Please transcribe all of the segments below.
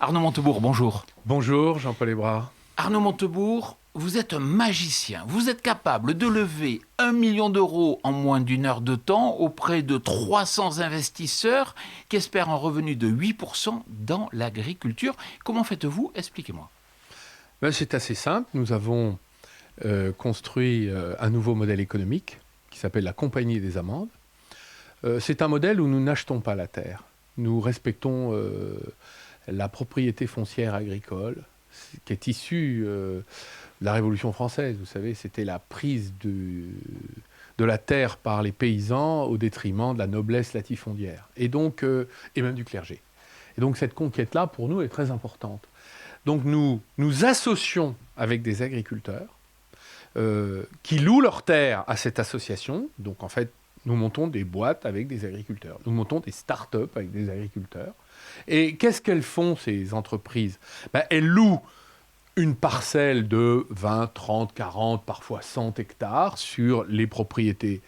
Arnaud Montebourg, bonjour. Bonjour Jean-Paul Hébrard. Arnaud Montebourg, vous êtes un magicien. Vous êtes capable de lever 1 million d'euros en moins d'une heure de temps auprès de 300 investisseurs qui espèrent un revenu de 8% dans l'agriculture. Comment faites-vous? Expliquez-moi. C'est assez simple. Nous avons construit un nouveau modèle économique qui s'appelle la Compagnie des Amandes. C'est un modèle où nous n'achetons pas la terre. Nous respectons la propriété foncière agricole qui est issue de la Révolution française. Vous savez, c'était la prise de la terre par les paysans au détriment de la noblesse latifondière et même du clergé. Et donc cette conquête-là, pour nous, est très importante. Donc nous associons avec des agriculteurs qui louent leurs terres à cette association. Donc en fait, nous montons des boîtes avec des agriculteurs. Nous montons des start-up avec des agriculteurs. Et qu'est-ce qu'elles font, ces entreprises? Elles louent une parcelle de 20, 30, 40, parfois 100 hectares sur les propriétés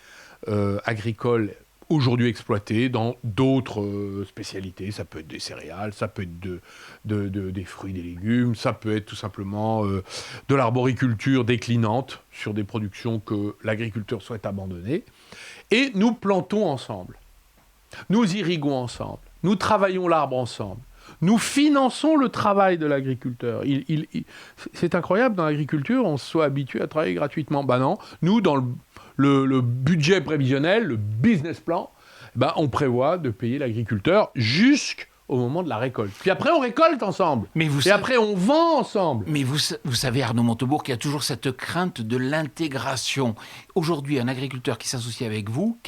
agricoles aujourd'hui exploitées dans d'autres spécialités. Ça peut être des céréales, ça peut être des fruits, des légumes, ça peut être tout simplement de l'arboriculture déclinante sur des productions que l'agriculteur souhaite abandonner. Et nous plantons ensemble, nous irriguons ensemble, nous travaillons l'arbre ensemble, nous finançons le travail de l'agriculteur. C'est incroyable, dans l'agriculture, on se soit habitué à travailler gratuitement. Non, nous, dans le budget prévisionnel, le business plan, on prévoit de payer l'agriculteur jusqu'au moment de la récolte. Puis après, on récolte ensemble. Après, on vend ensemble. Mais vous savez, Arnaud Montebourg, qu'il y a toujours cette crainte de l'intégration. Aujourd'hui, un agriculteur qui s'associe avec vous,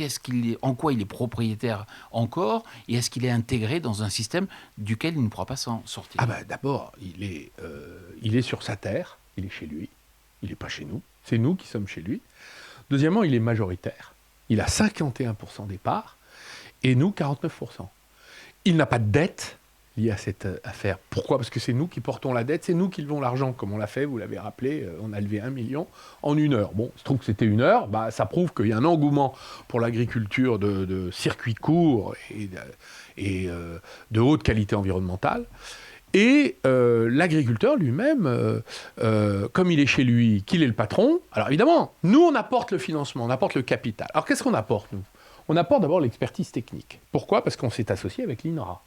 en quoi il est propriétaire encore? Et est-ce qu'il est intégré dans un système duquel il ne pourra pas s'en sortir? D'abord, il est sur sa terre, il est chez lui. Il n'est pas chez nous. C'est nous qui sommes chez lui. Deuxièmement, il est majoritaire. Il a 51% des parts et nous, 49%. Il n'a pas de dette liée à cette affaire. Pourquoi? Parce que c'est nous qui portons la dette, c'est nous qui levons l'argent, comme on l'a fait, vous l'avez rappelé, on a levé 1 million en 1 heure. Bon, il se trouve que c'était 1 heure, ça prouve qu'il y a un engouement pour l'agriculture de circuits courts et de haute qualité environnementale. Et l'agriculteur lui-même, comme il est chez lui, qu'il est le patron, alors évidemment, nous on apporte le financement, on apporte le capital. Alors qu'est-ce qu'on apporte, nous? On apporte d'abord l'expertise technique. Pourquoi? Parce qu'on s'est associé avec l'INRA.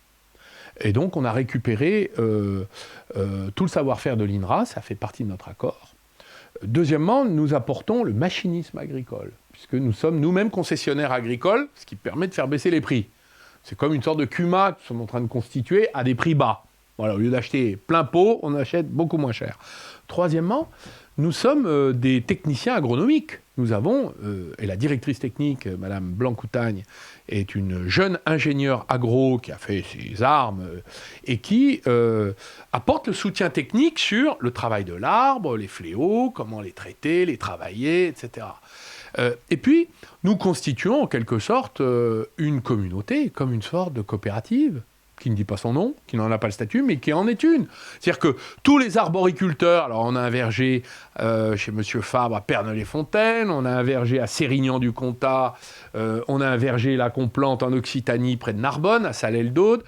Et donc on a récupéré tout le savoir-faire de l'INRA, ça fait partie de notre accord. Deuxièmement, nous apportons le machinisme agricole, puisque nous sommes nous-mêmes concessionnaires agricoles, ce qui permet de faire baisser les prix. C'est comme une sorte de CUMA que nous sommes en train de constituer à des prix bas. Voilà, au lieu d'acheter plein pot, on achète beaucoup moins cher. Troisièmement, nous sommes des techniciens agronomiques. Nous avons, et la directrice technique, Madame Blancoutagne, est une jeune ingénieure agro qui a fait ses armes et qui apporte le soutien technique sur le travail de l'arbre, les fléaux, comment les traiter, les travailler, etc. Et puis, nous constituons en quelque sorte une communauté, comme une sorte de coopérative, qui ne dit pas son nom, qui n'en a pas le statut, mais qui en est une. C'est-à-dire que tous les arboriculteurs, alors on a un verger chez Monsieur Fabre à Pernay-les-Fontaines, on a un verger à Sérignan-du-Comtat, on a un verger là qu'on plante en Occitanie près de Narbonne, à Salelles-d'Aude.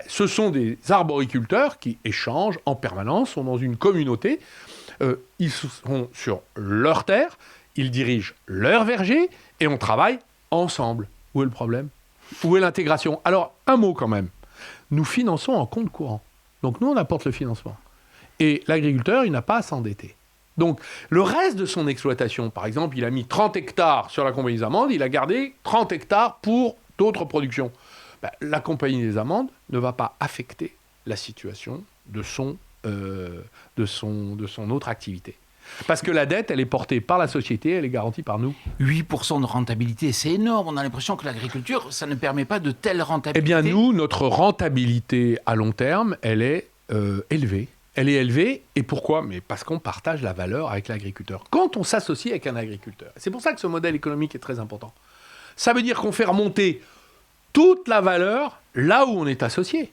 Ce sont des arboriculteurs qui échangent en permanence, sont dans une communauté. Ils sont sur leur terre, ils dirigent leur verger et on travaille ensemble. Où est le problème? Où est l'intégration? Alors, un mot quand même. Nous finançons en compte courant. Donc nous, on apporte le financement. Et l'agriculteur, il n'a pas à s'endetter. Donc le reste de son exploitation, par exemple, il a mis 30 hectares sur la Compagnie des Amandes, il a gardé 30 hectares pour d'autres productions. La Compagnie des Amandes ne va pas affecter la situation de son autre activité. Parce que la dette, elle est portée par la société, elle est garantie par nous. 8% de rentabilité, c'est énorme. On a l'impression que l'agriculture, ça ne permet pas de telle rentabilité. Eh bien, nous, notre rentabilité à long terme, elle est élevée. Elle est élevée, et pourquoi? Mais parce qu'on partage la valeur avec l'agriculteur. Quand on s'associe avec un agriculteur, c'est pour ça que ce modèle économique est très important. Ça veut dire qu'on fait remonter toute la valeur là où on est associé.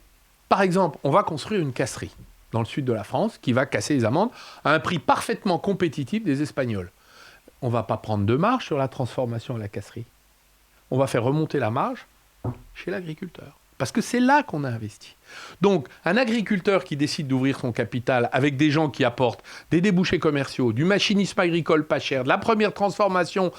Par exemple, on va construire une casserie dans le sud de la France, qui va casser les amandes à un prix parfaitement compétitif des Espagnols. On ne va pas prendre de marge sur la transformation à la casserie. On va faire remonter la marge chez l'agriculteur. Parce que c'est là qu'on a investi. Donc, un agriculteur qui décide d'ouvrir son capital avec des gens qui apportent des débouchés commerciaux, du machinisme agricole pas cher, de la première transformation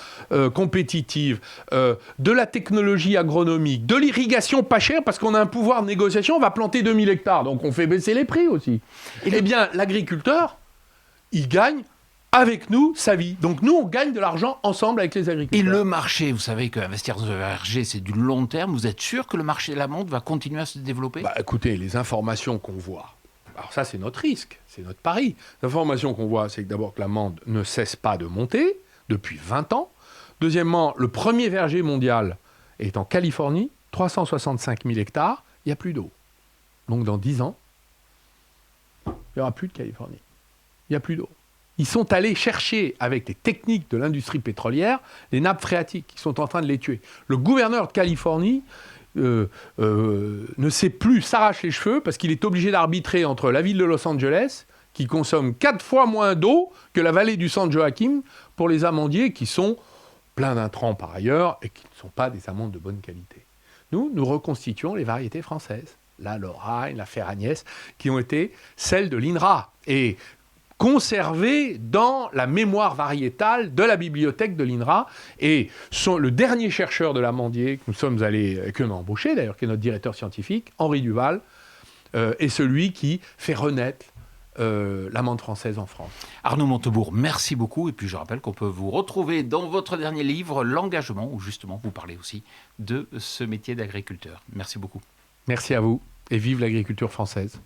compétitive, de la technologie agronomique, de l'irrigation pas chère, parce qu'on a un pouvoir de négociation, on va planter 2000 hectares, donc on fait baisser les prix aussi. Eh bien, l'agriculteur, il gagne avec nous sa vie. Donc nous, on gagne de l'argent ensemble avec les agriculteurs. Et le marché, vous savez qu'investir dans ERG, c'est du long terme. Vous êtes sûr que le marché de l'amande va continuer à se développer ? Écoutez, les informations qu'on voit, alors ça c'est notre risque, c'est notre pari. Les informations qu'on voit, c'est que d'abord que l'amande ne cesse pas de monter depuis 20 ans. Deuxièmement, le premier verger mondial est en Californie, 365 000 hectares, il n'y a plus d'eau. Donc dans 10 ans, il n'y aura plus de Californie. Il n'y a plus d'eau. Ils sont allés chercher, avec des techniques de l'industrie pétrolière, les nappes phréatiques. Ils sont en train de les tuer. Le gouverneur de Californie ne sait plus s'arracher les cheveux parce qu'il est obligé d'arbitrer entre la ville de Los Angeles, qui consomme 4 fois moins d'eau que la vallée du San Joaquin, pour les amandiers qui sont pleins d'intrants par ailleurs et qui ne sont pas des amandes de bonne qualité. Nous reconstituons les variétés françaises. La Lorraine, la Ferragnès, qui ont été celles de l'INRA. Et conservés dans la mémoire variétale de la bibliothèque de l'INRA. Et le dernier chercheur de l'amandier que nous a embauché d'ailleurs, qui est notre directeur scientifique, Henri Duval, est celui qui fait renaître l'amande française en France. Arnaud Montebourg, merci beaucoup. Et puis je rappelle qu'on peut vous retrouver dans votre dernier livre, L'engagement, où justement vous parlez aussi de ce métier d'agriculteur. Merci beaucoup. Merci à vous et vive l'agriculture française.